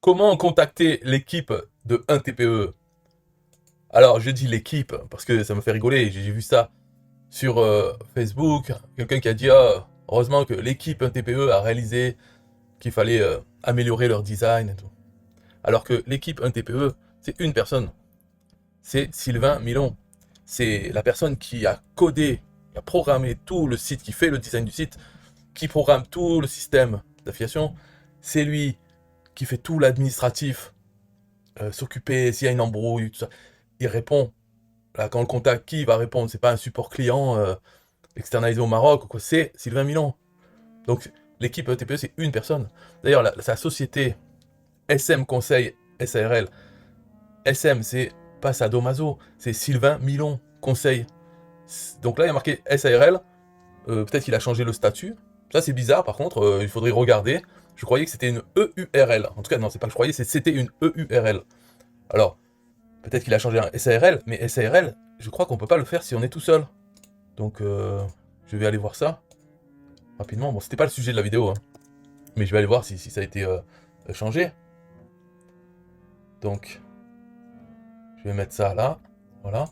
Comment contacter l'équipe de 1TPE? Alors, je dis l'équipe parce que ça me fait rigoler. J'ai vu ça sur Facebook. Quelqu'un qui a dit ah, heureusement que l'équipe 1TPE a réalisé qu'il fallait améliorer leur design et tout. Alors que l'équipe 1TPE, c'est une personne. C'est Sylvain Milon. C'est la personne qui a codé, qui a programmé tout le site, qui fait le design du site, qui programme tout le système d'affiliation. C'est lui qui fait tout l'administratif, s'occuper s'il y a une embrouille, tout ça. Il répond. Là, quand on le contacte, qui va répondre? C'est pas un support client externalisé au Maroc, quoi. C'est Sylvain Milon. Donc, l'équipe TPE, c'est une personne. D'ailleurs, sa société SM Conseil SARL, SM, c'est pas Sadomaso, c'est Sylvain Milon Conseil. Donc là, il y a marqué SARL. Peut-être qu'il a changé le statut. Ça, c'est bizarre, par contre, il faudrait regarder. Je croyais que c'était une EURL. En tout cas, non, c'est pas que je croyais, c'était une EURL. Alors, peut-être qu'il a changé un SARL, mais SARL, je crois qu'on peut pas le faire si on est tout seul. Donc, je vais aller voir ça rapidement. Bon, c'était pas le sujet de la vidéo, hein, mais je vais aller voir si ça a été changé. Donc, je vais mettre ça là. Voilà.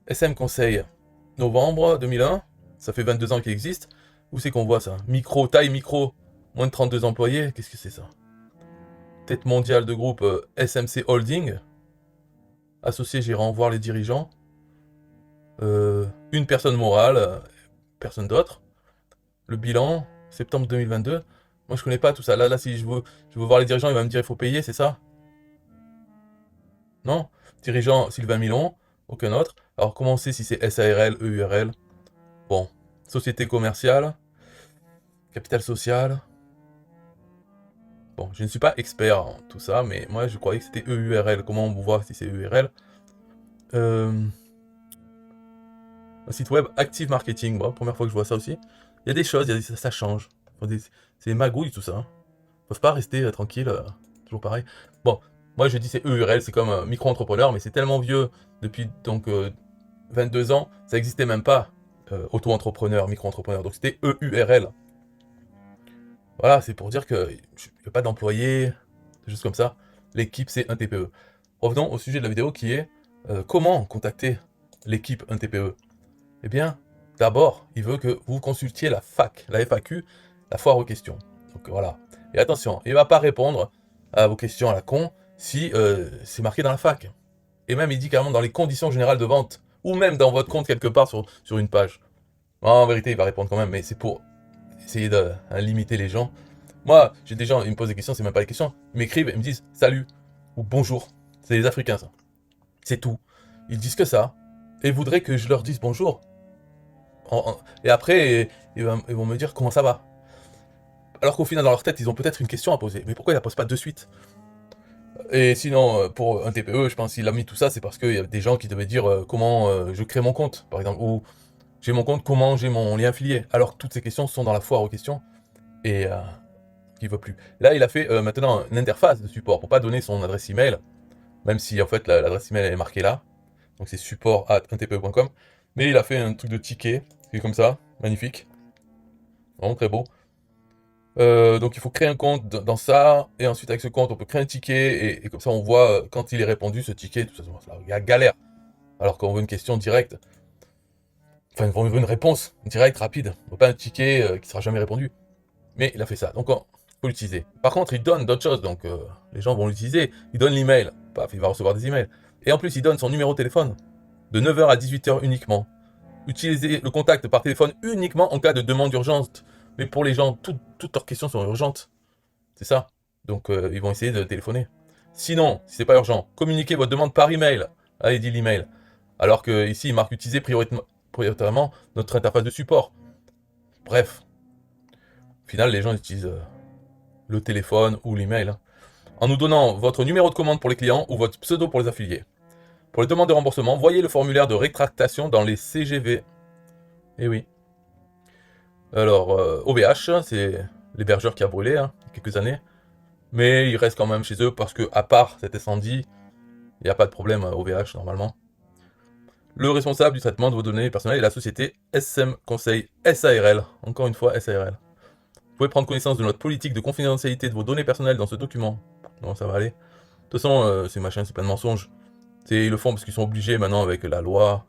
SM Conseil, novembre 2001. Ça fait 22 ans qu'il existe. Où c'est qu'on voit ça? Micro, taille micro, moins de 32 employés. Qu'est-ce que c'est ça? Tête mondiale de groupe SMC Holding. Associé gérant, voir les dirigeants. Une personne morale, personne d'autre. Le bilan, septembre 2022. Moi, je connais pas tout ça. Là, si je veux voir les dirigeants, il va me dire il faut payer, c'est ça? Non? Dirigeant Sylvain Milon, aucun autre. Alors, comment on sait si c'est SARL, EURL? Bon, société commerciale, capital social. Bon, je ne suis pas expert en tout ça, mais moi, je croyais que c'était EURL. Comment on voit si c'est EURL? Un site web Active Marketing, bon, première fois que je vois ça aussi. Il y a des choses, ça change. C'est des magouilles tout ça. Ils peuvent pas rester tranquille, toujours pareil. Bon, moi je dis c'est EURL, c'est comme micro-entrepreneur, mais c'est tellement vieux depuis donc 22 ans, ça n'existait même pas. Auto-entrepreneur, micro-entrepreneur, donc c'était EURL. Voilà, c'est pour dire qu'il n'y a pas d'employés, juste comme ça. L'équipe c'est un TPE. Revenons au sujet de la vidéo qui est comment contacter l'équipe 1TPE. Eh bien, d'abord, il veut que vous consultiez la FAQ, la FAQ, la foire aux questions. Donc voilà. Et attention, il ne va pas répondre à vos questions à la con si c'est marqué dans la FAQ. Et même, il dit carrément dans les conditions générales de vente, ou même dans votre compte quelque part sur une page. En vérité, il va répondre quand même, mais c'est pour essayer de limiter les gens. Moi, j'ai des gens, ils me posent des questions, c'est même pas des questions. Ils m'écrivent, ils me disent salut ou bonjour. C'est les Africains, ça. C'est tout. Ils disent que ça. Et ils voudraient que je leur dise bonjour. Et après, ils vont me dire comment ça va. Alors qu'au final, dans leur tête, ils ont peut-être une question à poser. Mais pourquoi ils la posent pas de suite? Et sinon, pour un TPE, je pense qu'il a mis tout ça, c'est parce qu'il y a des gens qui devaient dire comment je crée mon compte, par exemple. Ou j'ai mon compte, comment j'ai mon lien affilié. Alors que toutes ces questions sont dans la foire aux questions. Et il veut plus. Là, il a fait maintenant une interface de support pour pas donner son adresse email. Même si en fait l'adresse email est marquée là. Donc c'est support@1tpe.com. Mais il a fait un truc de ticket, qui est comme ça, magnifique. Vraiment très beau. Donc il faut créer un compte dans ça, et ensuite avec ce compte on peut créer un ticket, et comme ça on voit quand il est répondu ce ticket, tout ça, il y a galère. Alors qu'on veut une question directe, enfin on veut une réponse directe, rapide, on veut pas un ticket qui sera jamais répondu. Mais il a fait ça, donc faut l'utiliser. Par contre il donne d'autres choses, donc les gens vont l'utiliser, il donne l'email, paf, il va recevoir des emails. Et en plus il donne son numéro de téléphone, de 9h à 18h uniquement. Utilisez le contact par téléphone uniquement en cas de demande urgente. Mais pour les gens, toutes leurs questions sont urgentes. C'est ça. Donc ils vont essayer de téléphoner. Sinon, si c'est pas urgent, communiquez votre demande par email. Ah, il dit l'email. Alors que ici, il marque utiliser prioritairement notre interface de support. Bref. Au final, les gens utilisent le téléphone ou l'email. Hein. En nous donnant votre numéro de commande pour les clients ou votre pseudo pour les affiliés. Pour les demandes de remboursement, voyez le formulaire de rétractation dans les CGV. Eh oui. Alors, OVH, c'est l'hébergeur qui a brûlé, hein, il y a quelques années. Mais ils restent quand même chez eux parce que, à part cet incendie, il n'y a pas de problème OVH normalement. Le responsable du traitement de vos données personnelles est la société SM Conseil SARL. Encore une fois, SARL. Vous pouvez prendre connaissance de notre politique de confidentialité de vos données personnelles dans ce document. Non, ça va aller. De toute façon, ces machins, c'est plein de mensonges. Ils le font parce qu'ils sont obligés maintenant avec la loi,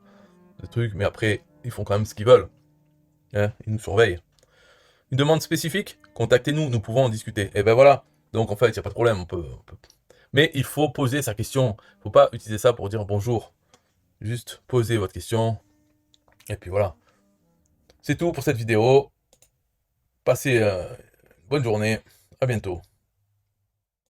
le truc, mais après, ils font quand même ce qu'ils veulent. Hein, ils nous surveillent. Une demande spécifique, contactez-nous, nous pouvons en discuter. Et ben voilà. Donc en fait, il n'y a pas de problème, Mais il faut poser sa question. Il ne faut pas utiliser ça pour dire bonjour. Juste posez votre question. Et puis voilà. C'est tout pour cette vidéo. Passez une bonne journée. À bientôt.